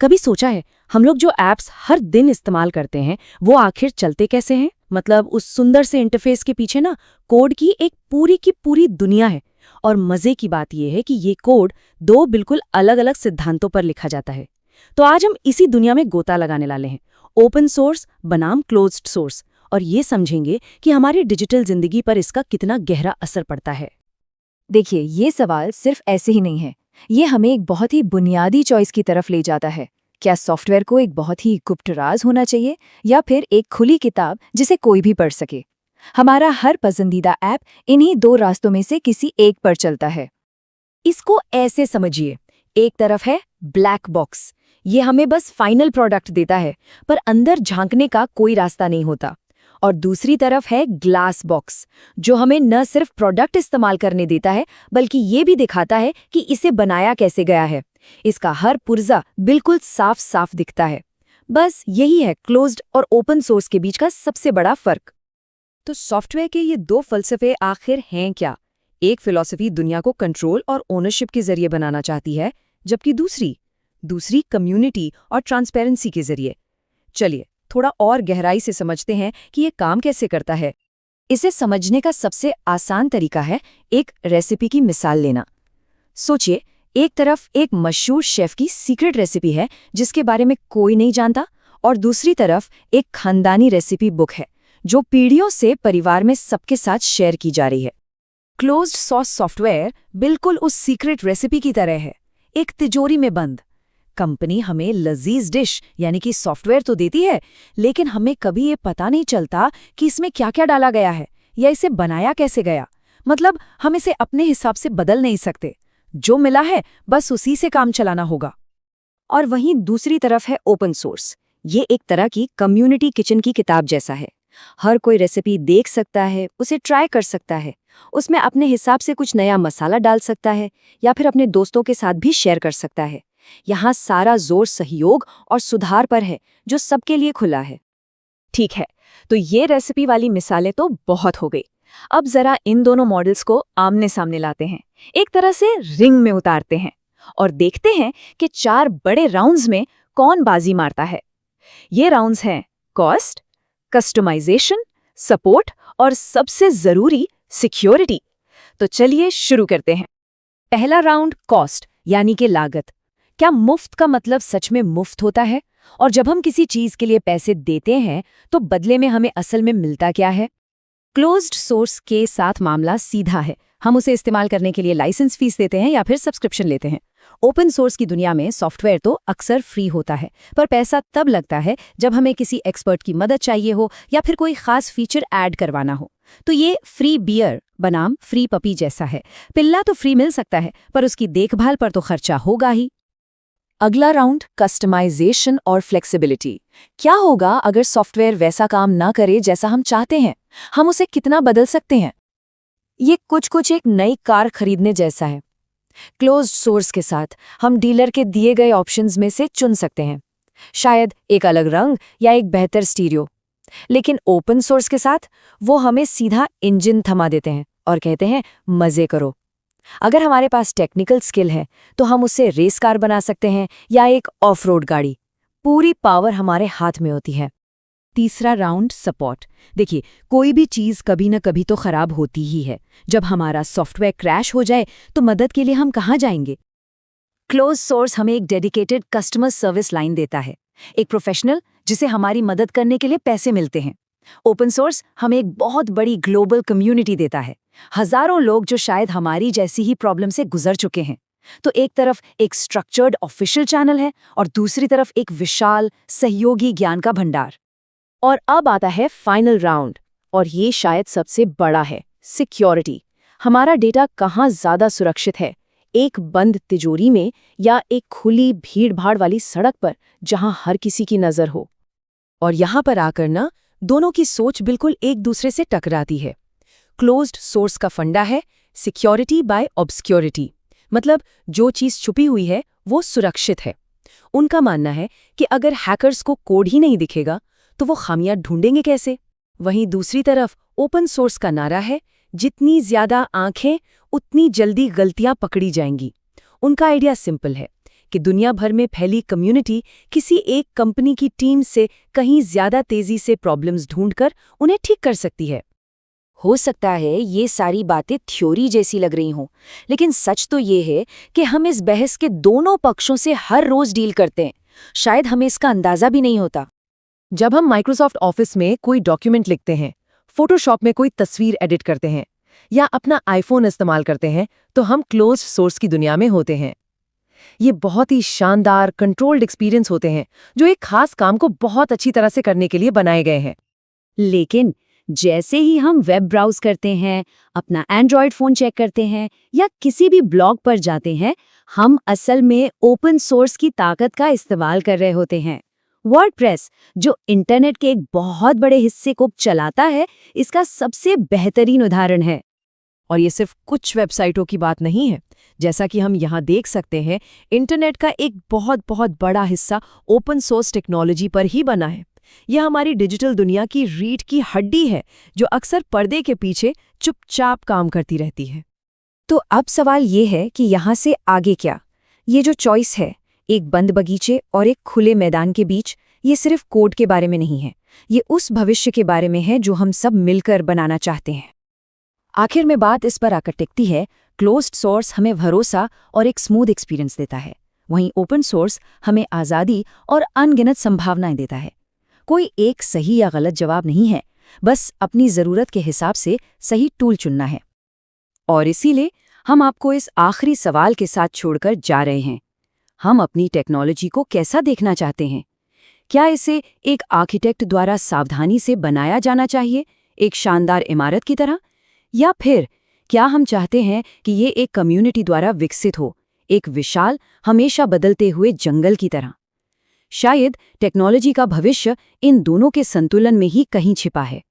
कभी सोचा है हम लोग जो ऐप्स हर दिन इस्तेमाल करते हैं वो आखिर चलते कैसे हैं? मतलब उस सुंदर से इंटरफेस के पीछे ना कोड की एक पूरी की पूरी दुनिया है। और मजे की बात यह है कि ये कोड दो बिल्कुल अलग अलग सिद्धांतों पर लिखा जाता है। तो आज हम इसी दुनिया में गोता लगाने वाले हैं, ओपन सोर्स बनाम क्लोज्ड सोर्स, और ये समझेंगे कि हमारी डिजिटल जिंदगी पर इसका कितना गहरा असर पड़ता है। देखिए, ये सवाल सिर्फ ऐसे ही नहीं है। ये हमें एक बहुत ही बुनियादी चॉइस की तरफ ले जाता है। क्या सॉफ्टवेयर को एक बहुत ही गुप्त राज होना चाहिए या फिर एक खुली किताब जिसे कोई भी पढ़ सके? हमारा हर पसंदीदा ऐप इन्हीं दो रास्तों में से किसी एक पर चलता है। इसको ऐसे समझिए, एक तरफ है ब्लैक बॉक्स, ये हमें बस फाइनल प्रोडक्ट देता है पर अंदर झांकने का कोई रास्ता नहीं होता। और दूसरी तरफ है ग्लास बॉक्स, जो हमें न सिर्फ प्रोडक्ट इस्तेमाल करने देता है बल्कि ये भी दिखाता है कि इसे बनाया कैसे गया है। इसका हर पुर्जा बिल्कुल साफ साफ दिखता है। बस यही है क्लोज्ड और ओपन सोर्स के बीच का सबसे बड़ा फर्क। तो सॉफ्टवेयर के ये दो फलसफे आखिर हैं क्या? एक फिलॉसफी दुनिया को कंट्रोल और ओनरशिप के जरिए बनाना चाहती है, जबकि दूसरी कम्युनिटी और ट्रांसपेरेंसी के जरिए। चलिए थोड़ा और गहराई से समझते हैं कि ये काम कैसे करता है। इसे समझने का सबसे आसान तरीका है एक रेसिपी की मिसाल लेना। सोचिए, एक तरफ एक मशहूर शेफ की सीक्रेट रेसिपी है जिसके बारे में कोई नहीं जानता, और दूसरी तरफ एक खानदानी रेसिपी बुक है जो पीढ़ियों से परिवार में सबके साथ शेयर की जा रही है। क्लोज्ड सोर्स सॉफ्टवेयर बिल्कुल उस सीक्रेट रेसिपी की तरह है, एक तिजोरी में बंद। कंपनी हमें लजीज डिश यानी कि सॉफ्टवेयर तो देती है, लेकिन हमें कभी ये पता नहीं चलता कि इसमें क्या क्या डाला गया है या इसे बनाया कैसे गया। मतलब हम इसे अपने हिसाब से बदल नहीं सकते, जो मिला है बस उसी से काम चलाना होगा। और वहीं दूसरी तरफ है ओपन सोर्स। ये एक तरह की कम्युनिटी किचन की किताब जैसा है। हर कोई रेसिपी देख सकता है, उसे ट्राई कर सकता है, उसमें अपने हिसाब से कुछ नया मसाला डाल सकता है या फिर अपने दोस्तों के साथ भी शेयर कर सकता है। यहाँ सारा जोर सहयोग और सुधार पर है, जो सबके लिए खुला है। ठीक है, तो ये रेसिपी वाली मिसालें तो बहुत हो गई। अब जरा इन दोनों मॉडल्स को आमने सामने लाते हैं, एक तरह से रिंग में उतारते हैं और देखते हैं कि 4 बड़े राउंड्स में कौन बाजी मारता है। ये राउंड्स हैं कॉस्ट, कस्टमाइजेशन, सपोर्ट और सबसे जरूरी सिक्योरिटी। तो चलिए शुरू करते हैं। पहला राउंड कॉस्ट यानी कि लागत। क्या मुफ्त का मतलब सच में मुफ्त होता है? और जब हम किसी चीज के लिए पैसे देते हैं तो बदले में हमें असल में मिलता क्या है? क्लोज्ड सोर्स के साथ मामला सीधा है, हम उसे इस्तेमाल करने के लिए लाइसेंस फीस देते हैं या फिर सब्सक्रिप्शन लेते हैं। ओपन सोर्स की दुनिया में सॉफ्टवेयर तो अक्सर फ्री होता है, पर पैसा तब लगता है जब हमें किसी एक्सपर्ट की मदद चाहिए हो या फिर कोई खास फीचर ऐड करवाना हो। तो ये फ्री बियर बनाम फ्री पपी जैसा है। पिल्ला तो फ्री मिल सकता है पर उसकी देखभाल पर तो खर्चा होगा ही। अगला राउंड कस्टमाइजेशन और फ्लेक्सिबिलिटी। क्या होगा अगर सॉफ्टवेयर वैसा काम ना करे जैसा हम चाहते हैं? हम उसे कितना बदल सकते हैं? ये कुछ एक नई कार खरीदने जैसा है। क्लोज्ड सोर्स के साथ हम डीलर के दिए गए ऑप्शंस में से चुन सकते हैं, शायद एक अलग रंग या एक बेहतर स्टीरियो। लेकिन ओपन सोर्स के साथ वो हमें सीधा इंजन थमा देते हैं और कहते हैं मजे करो। अगर हमारे पास टेक्निकल स्किल है तो हम उससे रेस कार बना सकते हैं या एक ऑफ रोड गाड़ी। पूरी पावर हमारे हाथ में होती है। तीसरा राउंड सपोर्ट। देखिए, कोई भी चीज कभी न कभी तो खराब होती ही है। जब हमारा सॉफ्टवेयर क्रैश हो जाए तो मदद के लिए हम कहाँ जाएंगे? क्लोज सोर्स हमें एक डेडिकेटेड कस्टमर सर्विस लाइन देता है, एक प्रोफेशनल जिसे हमारी मदद करने के लिए पैसे मिलते हैं। ओपन सोर्स हमें एक बहुत बड़ी ग्लोबल कम्युनिटी देता है, हजारों लोग जो शायद हमारी जैसी ही प्रॉब्लम से गुजर चुके हैं। तो एक तरफ एक स्ट्रक्चर्ड ऑफिशियल चैनल है और दूसरी तरफ एक विशाल सहयोगी ज्ञान का भंडार। और अब आता है फाइनल राउंड, और ये शायद सबसे बड़ा है, सिक्योरिटी। हमारा डेटा कहाँ ज्यादा सुरक्षित है, एक बंद तिजोरी में या एक खुली भीड़-भाड़ वाली सड़क पर जहां हर किसी की नजर हो? और यहां पर आकर ना दोनों की सोच बिल्कुल एक दूसरे से टकराती है। क्लोज्ड सोर्स का फंडा है सिक्योरिटी बाय ऑब्सक्योरिटी, मतलब जो चीज छुपी हुई है वो सुरक्षित है। उनका मानना है कि अगर हैकर्स को कोड ही नहीं दिखेगा तो वो खामियां ढूंढेंगे कैसे? वहीं दूसरी तरफ ओपन सोर्स का नारा है जितनी ज्यादा आंखें उतनी जल्दी गलतियां पकड़ी जाएंगी। उनका आइडिया सिंपल है कि दुनिया भर में फैली कम्युनिटी किसी एक कंपनी की टीम से कहीं ज्यादा तेजी से प्रॉब्लम्स ढूंढकर उन्हें ठीक कर सकती है। हो सकता है ये सारी बातें थ्योरी जैसी लग रही हों, लेकिन सच तो ये है कि हम इस बहस के दोनों पक्षों से हर रोज डील करते हैं। शायद हमें इसका अंदाजा भी नहीं होता। जब हम माइक्रोसॉफ्ट ऑफिस में कोई डॉक्यूमेंट लिखते हैं, फोटोशॉप में कोई तस्वीर एडिट करते हैं या अपना आईफोन इस्तेमाल करते हैं, तो हम क्लोज्ड सोर्स की दुनिया में होते हैं। ये बहुत ही शानदार कंट्रोल्ड एक्सपीरियंस होते हैं जो एक खास काम को बहुत अच्छी तरह से करने के लिए बनाए गए हैं। लेकिन जैसे ही हम वेब ब्राउज करते हैं, अपना एंड्रॉयड फोन चेक करते हैं या किसी भी ब्लॉग पर जाते हैं, हम असल में ओपन सोर्स की ताकत का इस्तेमाल कर रहे होते हैं। वर्डप्रेस, जो इंटरनेट के एक बहुत बड़े हिस्से को चलाता है, इसका सबसे बेहतरीन उदाहरण है। और ये सिर्फ कुछ वेबसाइटों की बात नहीं है। जैसा कि हम यहाँ देख सकते हैं, इंटरनेट का एक बहुत बहुत बड़ा हिस्सा ओपन सोर्स टेक्नोलॉजी पर ही बना है। यह हमारी डिजिटल दुनिया की रीढ़ की हड्डी है, जो अक्सर पर्दे के पीछे चुपचाप काम करती रहती है। तो अब सवाल ये है कि यहाँ से आगे क्या? ये जो चॉइस है, एक बंद बगीचे और एक खुले मैदान के बीच, ये सिर्फ कोड के बारे में नहीं है। ये उस भविष्य के बारे में है जो हम सब मिलकर बनाना चाहते हैं। आखिर में बात इस पर आकर टिकती है, क्लोज्ड सोर्स हमें भरोसा और एक स्मूथ एक्सपीरियंस देता है, वहीं ओपन सोर्स हमें आज़ादी और अनगिनत संभावनाएं देता है। कोई एक सही या गलत जवाब नहीं है, बस अपनी ज़रूरत के हिसाब से सही टूल चुनना है। और इसीलिए हम आपको इस आखिरी सवाल के साथ छोड़कर जा रहे हैं। हम अपनी टेक्नोलॉजी को कैसा देखना चाहते हैं? क्या इसे एक आर्किटेक्ट द्वारा सावधानी से बनाया जाना चाहिए, एक शानदार इमारत की तरह? या फिर क्या हम चाहते हैं कि ये एक कम्युनिटी द्वारा विकसित हो, एक विशाल, हमेशा बदलते हुए जंगल की तरह? शायद टेक्नोलॉजी का भविष्य इन दोनों के संतुलन में ही कहीं छिपा है।